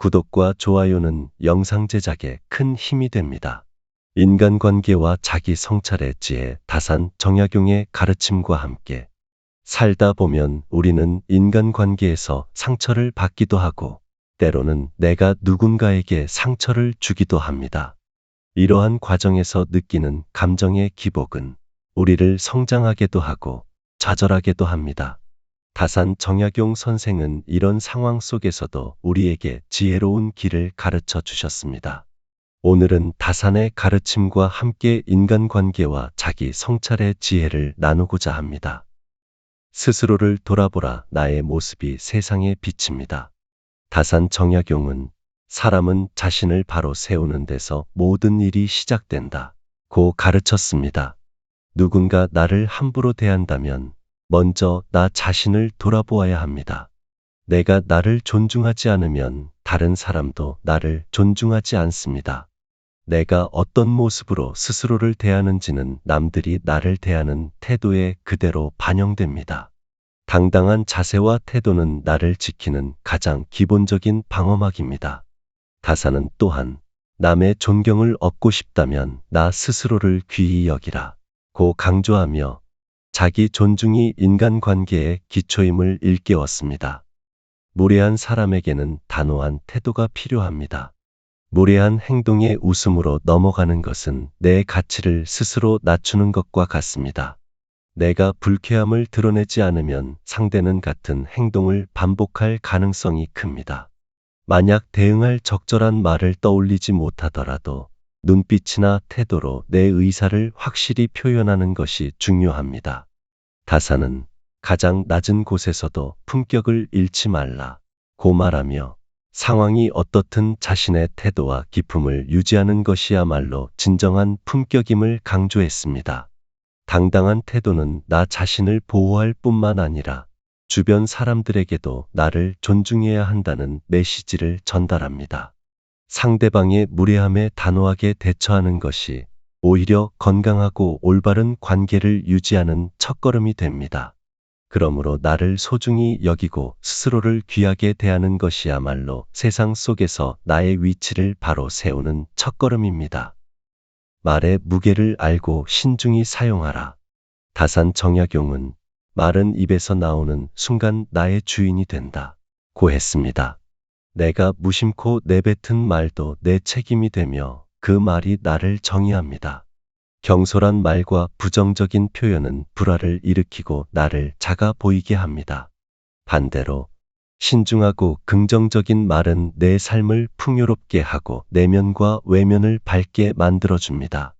구독과 좋아요는 영상 제작에 큰 힘이 됩니다. 인간관계와 자기 성찰의 지혜, 다산 정약용의 가르침과 함께 살다 보면 우리는 인간관계에서 상처를 받기도 하고 때로는 내가 누군가에게 상처를 주기도 합니다. 이러한 과정에서 느끼는 감정의 기복은 우리를 성장하게도 하고 좌절하게도 합니다. 다산 정약용 선생은 이런 상황 속에서도 우리에게 지혜로운 길을 가르쳐 주셨습니다. 오늘은 다산의 가르침과 함께 인간관계와 자기 성찰의 지혜를 나누고자 합니다. 스스로를 돌아보라. 나의 모습이 세상의 빛입니다. 다산 정약용은 사람은 자신을 바로 세우는 데서 모든 일이 시작된다 고 가르쳤습니다. 누군가 나를 함부로 대한다면 먼저 나 자신을 돌아보아야 합니다. 내가 나를 존중하지 않으면 다른 사람도 나를 존중하지 않습니다. 내가 어떤 모습으로 스스로를 대하는지는 남들이 나를 대하는 태도에 그대로 반영됩니다. 당당한 자세와 태도는 나를 지키는 가장 기본적인 방어막입니다. 다산은 또한 남의 존경을 얻고 싶다면 나 스스로를 귀히 여기라 고 강조하며 자기 존중이 인간관계의 기초임을 일깨웠습니다. 무례한 사람에게는 단호한 태도가 필요합니다. 무례한 행동의 웃음으로 넘어가는 것은 내 가치를 스스로 낮추는 것과 같습니다. 내가 불쾌함을 드러내지 않으면 상대는 같은 행동을 반복할 가능성이 큽니다. 만약 대응할 적절한 말을 떠올리지 못하더라도 눈빛이나 태도로 내 의사를 확실히 표현하는 것이 중요합니다. 다산은 가장 낮은 곳에서도 품격을 잃지 말라 고 말하며 상황이 어떻든 자신의 태도와 기품을 유지하는 것이야말로 진정한 품격임을 강조했습니다. 당당한 태도는 나 자신을 보호할 뿐만 아니라 주변 사람들에게도 나를 존중해야 한다는 메시지를 전달합니다. 상대방의 무례함에 단호하게 대처하는 것이 오히려 건강하고 올바른 관계를 유지하는 첫걸음이 됩니다. 그러므로 나를 소중히 여기고 스스로를 귀하게 대하는 것이야말로 세상 속에서 나의 위치를 바로 세우는 첫걸음입니다. 말의 무게를 알고 신중히 사용하라. 다산 정약용은 말은 입에서 나오는 순간 나의 주인이 된다 고 했습니다. 내가 무심코 내뱉은 말도 내 책임이 되며 그 말이 나를 정의합니다. 경솔한 말과 부정적인 표현은 불화를 일으키고 나를 작아 보이게 합니다. 반대로 신중하고 긍정적인 말은 내 삶을 풍요롭게 하고 내면과 외면을 밝게 만들어줍니다.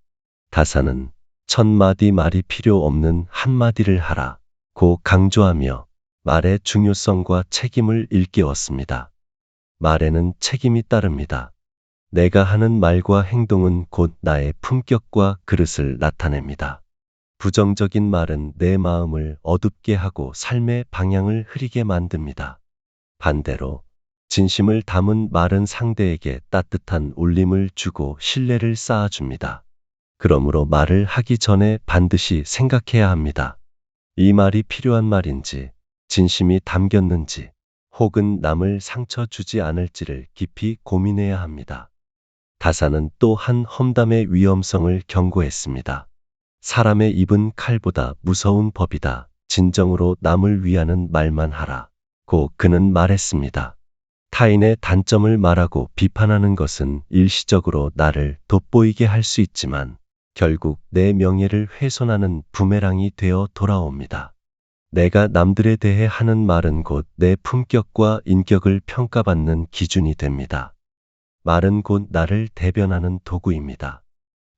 다산은 1000마디 말이 필요 없는 한마디를 하라 고 강조하며 말의 중요성과 책임을 일깨웠습니다. 말에는 책임이 따릅니다. 내가 하는 말과 행동은 곧 나의 품격과 그릇을 나타냅니다. 부정적인 말은 내 마음을 어둡게 하고 삶의 방향을 흐리게 만듭니다. 반대로 진심을 담은 말은 상대에게 따뜻한 울림을 주고 신뢰를 쌓아줍니다. 그러므로 말을 하기 전에 반드시 생각해야 합니다. 이 말이 필요한 말인지, 진심이 담겼는지, 혹은 남을 상처 주지 않을지를 깊이 고민해야 합니다. 다산은 또 한 험담의 위험성을 경고했습니다. 사람의 입은 칼보다 무서운 법이다. 진정으로 남을 위하는 말만 하라 고 그는 말했습니다. 타인의 단점을 말하고 비판하는 것은 일시적으로 나를 돋보이게 할 수 있지만 결국 내 명예를 훼손하는 부메랑이 되어 돌아옵니다. 내가 남들에 대해 하는 말은 곧 내 품격과 인격을 평가받는 기준이 됩니다. 말은 곧 나를 대변하는 도구입니다.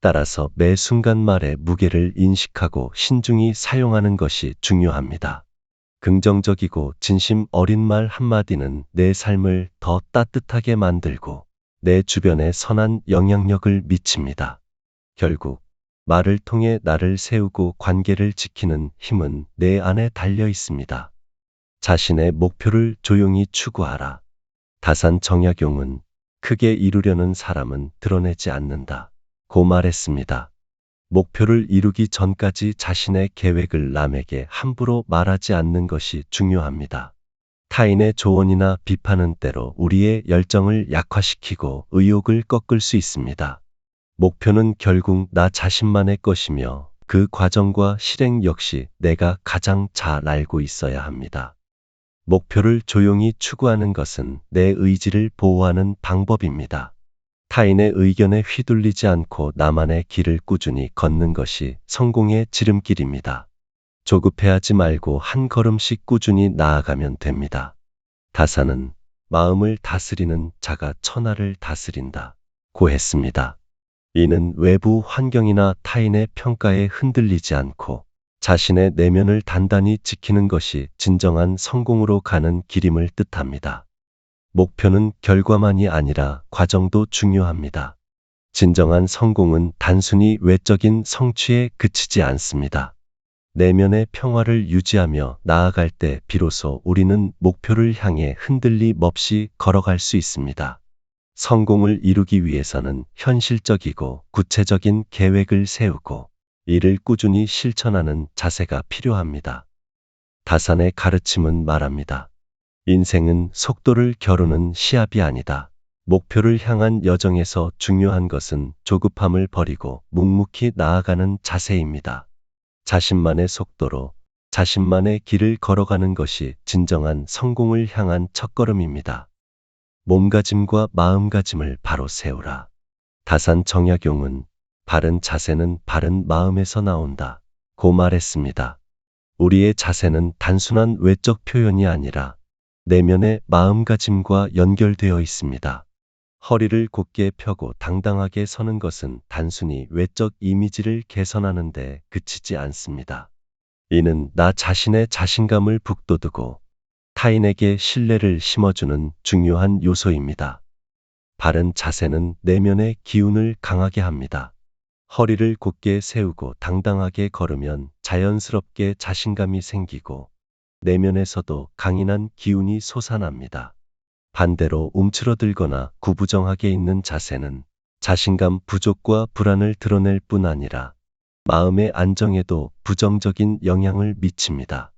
따라서 매 순간 말의 무게를 인식하고 신중히 사용하는 것이 중요합니다. 긍정적이고 진심 어린 말 한마디는 내 삶을 더 따뜻하게 만들고 내 주변에 선한 영향력을 미칩니다. 결국 말을 통해 나를 세우고 관계를 지키는 힘은 내 안에 달려 있습니다. 자신의 목표를 조용히 추구하라. 다산 정약용은 크게 이루려는 사람은 드러내지 않는다 고 말했습니다. 목표를 이루기 전까지 자신의 계획을 남에게 함부로 말하지 않는 것이 중요합니다. 타인의 조언이나 비판은 때로 우리의 열정을 약화시키고 의욕을 꺾을 수 있습니다. 목표는 결국 나 자신만의 것이며 그 과정과 실행 역시 내가 가장 잘 알고 있어야 합니다. 목표를 조용히 추구하는 것은 내 의지를 보호하는 방법입니다. 타인의 의견에 휘둘리지 않고 나만의 길을 꾸준히 걷는 것이 성공의 지름길입니다. 조급해하지 말고 한 걸음씩 꾸준히 나아가면 됩니다. 다사는 마음을 다스리는 자가 천하를 다스린다 고 했습니다. 이는 외부 환경이나 타인의 평가에 흔들리지 않고 자신의 내면을 단단히 지키는 것이 진정한 성공으로 가는 길임을 뜻합니다. 목표는 결과만이 아니라 과정도 중요합니다. 진정한 성공은 단순히 외적인 성취에 그치지 않습니다. 내면의 평화를 유지하며 나아갈 때 비로소 우리는 목표를 향해 흔들림 없이 걸어갈 수 있습니다. 성공을 이루기 위해서는 현실적이고 구체적인 계획을 세우고 이를 꾸준히 실천하는 자세가 필요합니다. 다산의 가르침은 말합니다. 인생은 속도를 겨루는 시합이 아니다. 목표를 향한 여정에서 중요한 것은 조급함을 버리고 묵묵히 나아가는 자세입니다. 자신만의 속도로 자신만의 길을 걸어가는 것이 진정한 성공을 향한 첫걸음입니다. 몸가짐과 마음가짐을 바로 세우라. 다산 정약용은 바른 자세는 바른 마음에서 나온다 고 말했습니다. 우리의 자세는 단순한 외적 표현이 아니라 내면의 마음가짐과 연결되어 있습니다. 허리를 곧게 펴고 당당하게 서는 것은 단순히 외적 이미지를 개선하는 데 그치지 않습니다. 이는 나 자신의 자신감을 북돋우고 타인에게 신뢰를 심어주는 중요한 요소입니다. 바른 자세는 내면의 기운을 강하게 합니다. 허리를 곧게 세우고 당당하게 걸으면 자연스럽게 자신감이 생기고 내면에서도 강인한 기운이 솟아납니다. 반대로 움츠러들거나 구부정하게 있는 자세는 자신감 부족과 불안을 드러낼 뿐 아니라 마음의 안정에도 부정적인 영향을 미칩니다.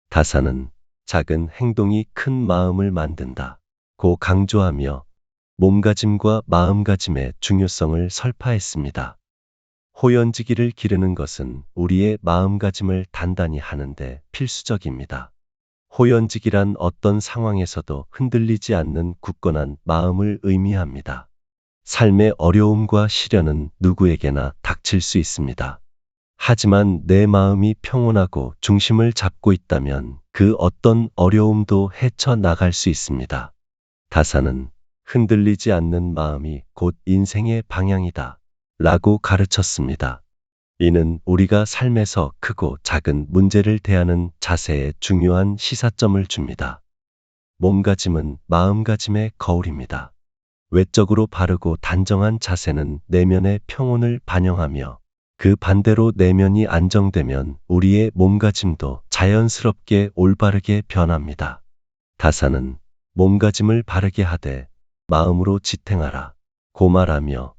다사는 작은 행동이 큰 마음을 만든다 고 강조하며 몸가짐과 마음가짐의 중요성을 설파했습니다. 호연지기를 기르는 것은 우리의 마음가짐을 단단히 하는데 필수적입니다. 호연지기란 어떤 상황에서도 흔들리지 않는 굳건한 마음을 의미합니다. 삶의 어려움과 시련은 누구에게나 닥칠 수 있습니다. 하지만 내 마음이 평온하고 중심을 잡고 있다면 그 어떤 어려움도 헤쳐나갈 수 있습니다. 다사는 흔들리지 않는 마음이 곧 인생의 방향이다 라고 가르쳤습니다. 이는 우리가 삶에서 크고 작은 문제를 대하는 자세에 중요한 시사점을 줍니다. 몸가짐은 마음가짐의 거울입니다. 외적으로 바르고 단정한 자세는 내면의 평온을 반영하며 그 반대로 내면이 안정되면 우리의 몸가짐도 자연스럽게 올바르게 변합니다. 다사는 몸가짐을 바르게 하되 마음으로 지탱하라 고 말하며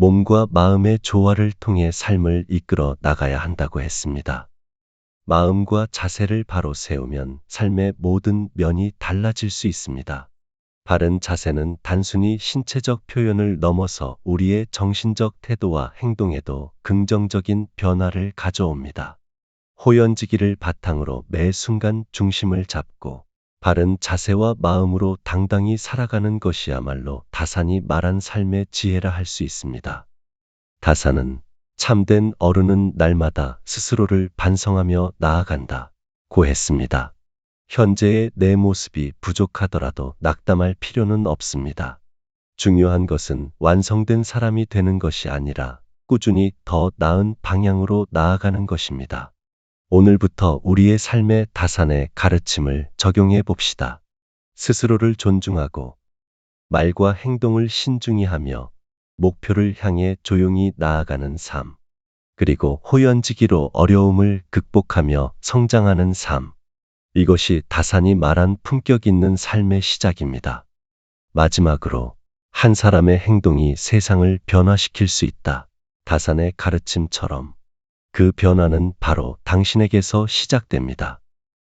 몸과 마음의 조화를 통해 삶을 이끌어 나가야 한다고 했습니다. 마음과 자세를 바로 세우면 삶의 모든 면이 달라질 수 있습니다. 바른 자세는 단순히 신체적 표현을 넘어서 우리의 정신적 태도와 행동에도 긍정적인 변화를 가져옵니다. 호연지기를 바탕으로 매 순간 중심을 잡고 바른 자세와 마음으로 당당히 살아가는 것이야말로 다산이 말한 삶의 지혜라 할 수 있습니다. 다산은 참된 어른은 날마다 스스로를 반성하며 나아간다 고 했습니다. 현재의 내 모습이 부족하더라도 낙담할 필요는 없습니다. 중요한 것은 완성된 사람이 되는 것이 아니라 꾸준히 더 나은 방향으로 나아가는 것입니다. 오늘부터 우리의 삶의 다산의 가르침을 적용해 봅시다. 스스로를 존중하고 말과 행동을 신중히 하며 목표를 향해 조용히 나아가는 삶, 그리고 호연지기로 어려움을 극복하며 성장하는 삶. 이것이 다산이 말한 품격 있는 삶의 시작입니다. 마지막으로 한 사람의 행동이 세상을 변화시킬 수 있다. 다산의 가르침처럼 그 변화는 바로 당신에게서 시작됩니다.